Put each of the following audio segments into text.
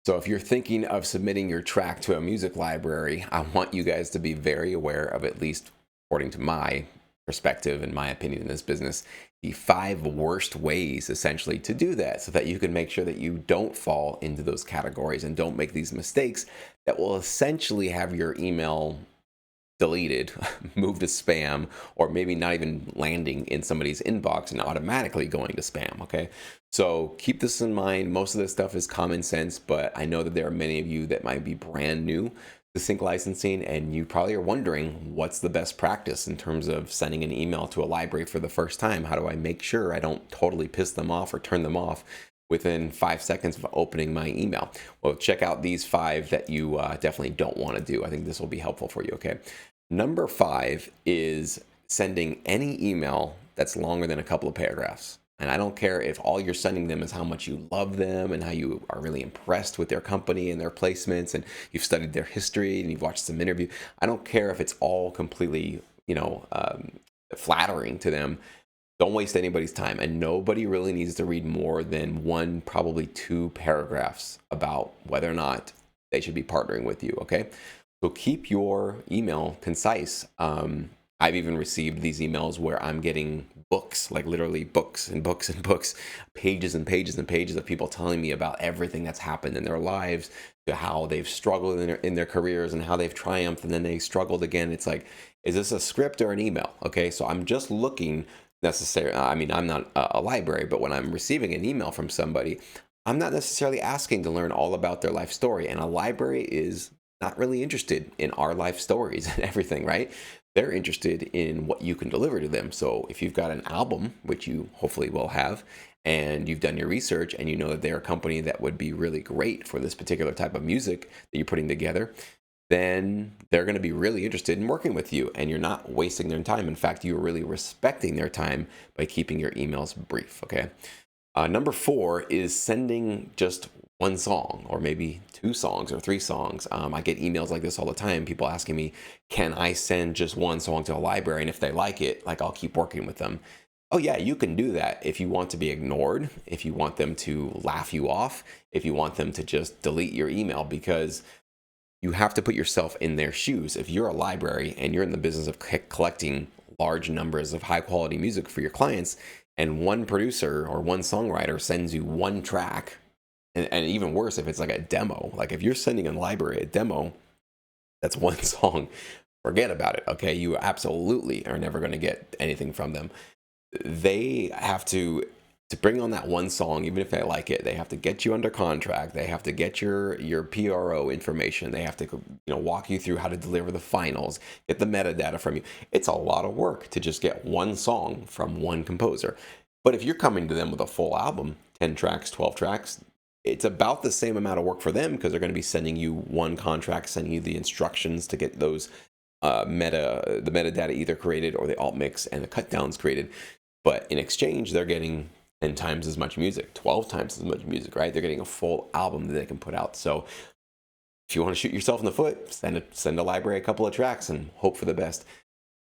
So if you're thinking of submitting your track to a music library, I want you guys to be very aware of, at least according to my perspective and my opinion in this business, the 5 worst ways essentially to do that, so that you can make sure that you don't fall into those categories and don't make these mistakes that will essentially have your email deleted, moved to spam, or maybe not even landing in somebody's inbox and automatically going to spam. Okay. So keep this in mind. Most of this stuff is common sense, but I know that there are many of you that might be brand new to sync licensing, and you probably are wondering what's the best practice in terms of sending an email to a library for the first time. How do I make sure I don't totally piss them off or turn them off within 5 seconds of opening my email? Well, check out these 5 that you definitely don't want to do. I think this will be helpful for you. Okay. Number 5 is sending any email that's longer than a couple of paragraphs. And I don't care if all you're sending them is how much you love them and how you are really impressed with their company and their placements, and you've studied their history and you've watched some interview. I don't care if it's all completely, flattering to them. Don't waste anybody's time. And nobody really needs to read more than 1, probably 2 paragraphs about whether or not they should be partnering with you. Okay. So keep your email concise. I've even received these emails where I'm getting books, like literally books and books and books, pages and pages and pages of people telling me about everything that's happened in their lives, to how they've struggled in their careers and how they've triumphed and then they struggled again. It's like, is this a script or an email? Okay, so I'm just looking I'm not a library, but when I'm receiving an email from somebody, I'm not necessarily asking to learn all about their life story. And a library is not really interested in our life stories and everything, right? They're interested in what you can deliver to them. So if you've got an album, which you hopefully will have, and you've done your research and you know that they're a company that would be really great for this particular type of music that you're putting together, then they're going to be really interested in working with you, and you're not wasting their time. In fact, you're really respecting their time by keeping your emails brief. Okay. Number 4 is sending just 1 song, or maybe 2 songs or 3 songs. I get emails like this all the time. People asking me, can I send just 1 song to a library? And if they like it, like, I'll keep working with them. Oh yeah, you can do that if you want to be ignored, if you want them to laugh you off, if you want them to just delete your email, because you have to put yourself in their shoes. If you're a library and you're in the business of collecting large numbers of high quality music for your clients, and 1 producer or 1 songwriter sends you 1 track, and even worse if it's like a demo, like if you're sending a library a demo that's 1 song, forget about it. Okay, you absolutely are never going to get anything from them. They have to bring on that 1 song, even if they like it, they have to get you under contract. They have to get your PRO information. They have to walk you through how to deliver the finals, get the metadata from you. It's a lot of work to just get 1 song from 1 composer. But if you're coming to them with a full album, 10 tracks, 12 tracks, it's about the same amount of work for them, because they're going to be sending you 1 contract, sending you the instructions to get those the metadata either created or the alt mix and the cut downs created. But in exchange, they're getting 10 times as much music, 12 times as much music, right? They're getting a full album that they can put out. So if you want to shoot yourself in the foot, send a library a couple of tracks and hope for the best.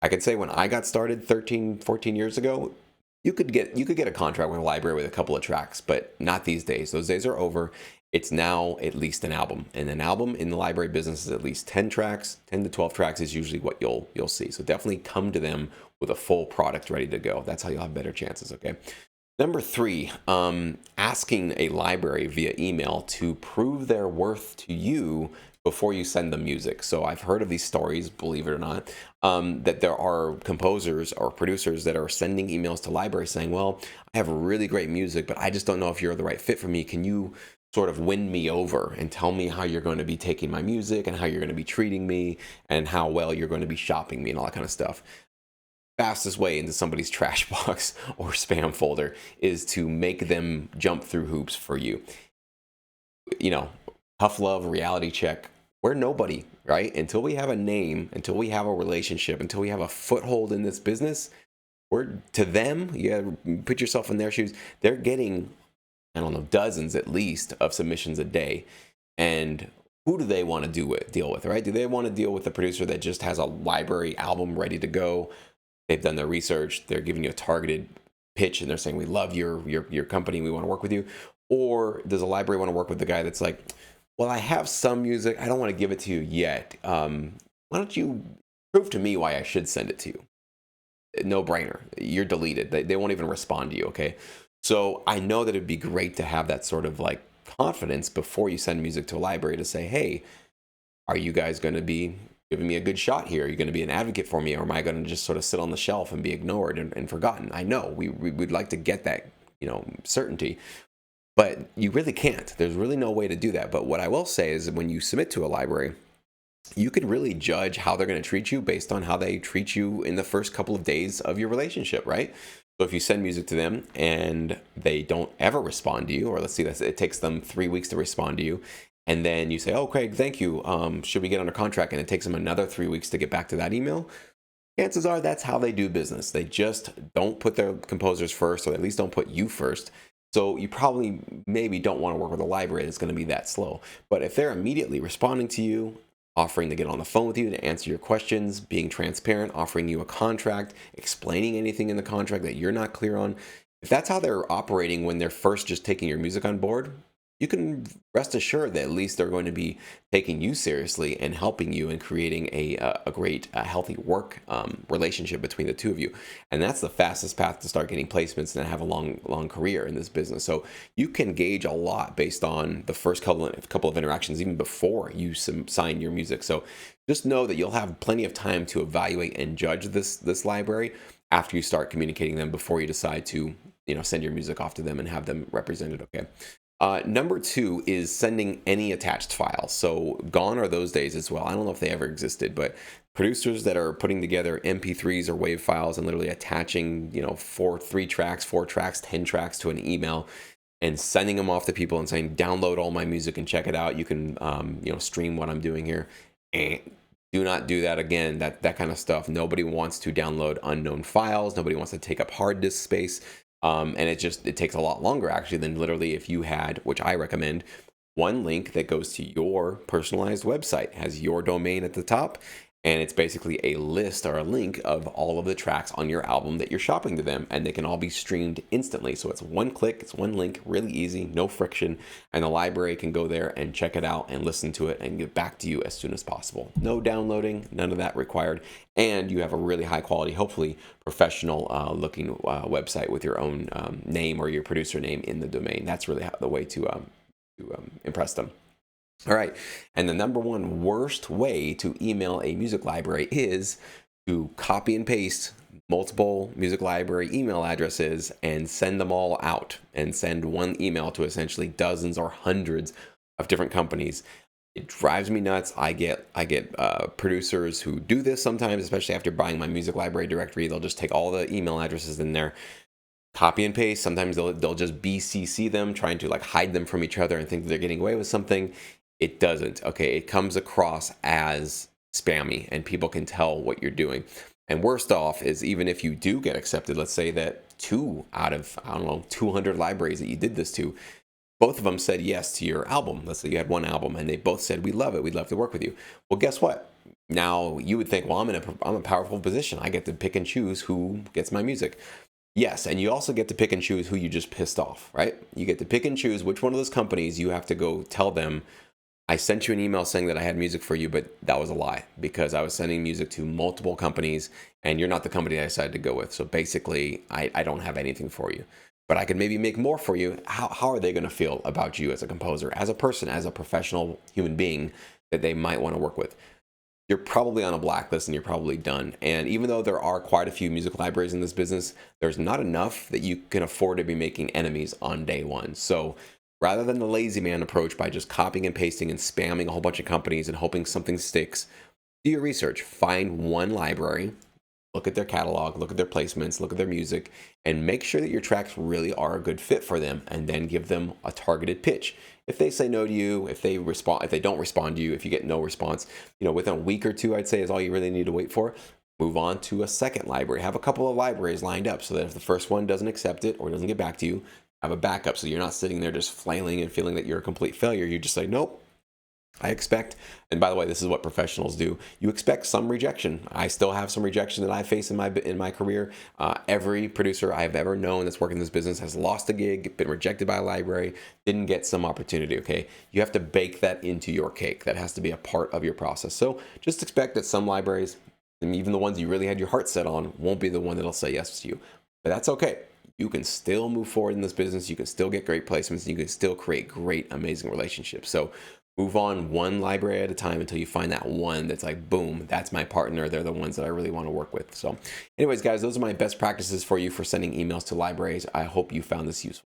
I could say when I got started 13, 14 years ago, you could get a contract with a library with a couple of tracks, but not these days. Those days are over. It's now at least an album. And an album in the library business is at least 10 tracks. 10 to 12 tracks is usually what you'll see. So definitely come to them with a full product ready to go. That's how you'll have better chances, okay? Number 3, asking a library via email to prove their worth to you before you send them music. So I've heard of these stories, believe it or not, that there are composers or producers that are sending emails to libraries saying, well, I have really great music, but I just don't know if you're the right fit for me. Can you sort of win me over and tell me how you're going to be taking my music and how you're going to be treating me and how well you're going to be shopping me and all that kind of stuff? Fastest way into somebody's trash box or spam folder is to make them jump through hoops for you. Tough love, reality check. We're nobody, right? Until we have a name, until we have a relationship, until we have a foothold in this business, to them, you gotta put yourself in their shoes. They're getting, I don't know, dozens at least of submissions a day. And who do they want to deal with, right? Do they want to deal with the producer that just has a library album ready to go? They've done their research. They're giving you a targeted pitch, and they're saying, we love your company. We want to work with you. Or does a library want to work with the guy that's like, Well, I have some music. I don't want to give it to you yet. Why don't you prove to me why I should send it to you? No brainer. You're deleted. They won't even respond to you. Okay. So I know that it'd be great to have that sort of like confidence before you send music to a library to say, hey, are you guys going to be giving me a good shot here? Are you going to be an advocate for me? Or am I going to just sort of sit on the shelf and be ignored and forgotten? I know we'd like to get that, certainty, but you really can't. There's really no way to do that. But what I will say is that when you submit to a library, you can really judge how they're going to treat you based on how they treat you in the first couple of days of your relationship, right? So if you send music to them and they don't ever respond to you, or let's see, it takes them 3 weeks to respond to you, and then you say, oh, Craig, thank you. Should we get under contract? And it takes them another 3 weeks to get back to that email. Chances are that's how they do business. They just don't put their composers first, or at least don't put you first. So you probably maybe don't want to work with a library that's going to be that slow. But if they're immediately responding to you, offering to get on the phone with you to answer your questions, being transparent, offering you a contract, explaining anything in the contract that you're not clear on, if that's how they're operating when they're first just taking your music on board, you can rest assured that at least they're going to be taking you seriously and helping you and creating a great, healthy work relationship between the two of you. And that's the fastest path to start getting placements and have a long career in this business. So you can gauge a lot based on the first couple of interactions, even before you sign your music. So just know that you'll have plenty of time to evaluate and judge this library after you start communicating them, before you decide to send your music off to them and have them represented. Okay. Number 2 is sending any attached files. So gone are those days as well. I don't know if they ever existed, but producers that are putting together MP3s or WAV files and literally attaching, 3 tracks, 4 tracks, 10 tracks to an email and sending them off to people and saying, download all my music and check it out. You can, stream what I'm doing here. And do not do that again. That kind of stuff. Nobody wants to download unknown files. Nobody wants to take up hard disk space. And it takes a lot longer actually than literally if you had, which I recommend, one link that goes to your personalized website, has your domain at the top, and it's basically a list or a link of all of the tracks on your album that you're shopping to them, and they can all be streamed instantly. So it's one click, it's one link, really easy, no friction, and the library can go there and check it out and listen to it and get back to you as soon as possible. No downloading, none of that required, and you have a really high quality, hopefully professional looking website with your own name or your producer name in the domain. That's really the way to impress them. All right. And the number one worst way to email a music library is to copy and paste multiple music library email addresses and send them all out and send one email to essentially dozens or hundreds of different companies. It drives me nuts. I get producers who do this sometimes, especially after buying my music library directory. They'll just take all the email addresses in there, copy and paste. Sometimes they'll just BCC them, trying to like hide them from each other and think that they're getting away with something. It doesn't. Okay, it comes across as spammy and people can tell what you're doing. And worst off is, even if you do get accepted, let's say that 2 out of, 200 libraries that you did this to, both of them said yes to your album. Let's say you had one album and they both said, we love it, we'd love to work with you. Well, guess what? Now you would think, well, I'm in a powerful position. I get to pick and choose who gets my music. Yes, and you also get to pick and choose who you just pissed off, right? You get to pick and choose which one of those companies you have to go tell them, I sent you an email saying that I had music for you, but that was a lie because I was sending music to multiple companies and you're not the company I decided to go with. So basically, I don't have anything for you, but I could maybe make more for you. How are they going to feel about you as a composer, as a person, as a professional human being that they might want to work with? You're probably on a blacklist and you're probably done. And even though there are quite a few music libraries in this business, there's not enough that you can afford to be making enemies on day one. So rather than the lazy man approach by just copying and pasting and spamming a whole bunch of companies and hoping something sticks, do your research. Find one library, look at their catalog, look at their placements, look at their music, and make sure that your tracks really are a good fit for them, and then give them a targeted pitch. If they say no to you, if they don't respond to you, if you get no response, within a week or 2, I'd say is all you really need to wait for. Move on to a second library. Have a couple of libraries lined up so that if the first one doesn't accept it or doesn't get back to you, have a backup so you're not sitting there just flailing and feeling that you're a complete failure. You just say, nope, I expect, and by the way, this is what professionals do. You expect some rejection. I still have some rejection that I face in my career. Every producer I've ever known that's working in this business has lost a gig, been rejected by a library, didn't get some opportunity. Okay, you have to bake that into your cake. That has to be a part of your process. So just expect that some libraries, and even the ones you really had your heart set on, won't be the one that'll say yes to you. But that's okay. You can still move forward in this business. You can still get great placements. You can still create great, amazing relationships. So move on one library at a time until you find that one that's like, boom, that's my partner. They're the ones that I really want to work with. So anyways, guys, those are my best practices for you for sending emails to libraries. I hope you found this useful.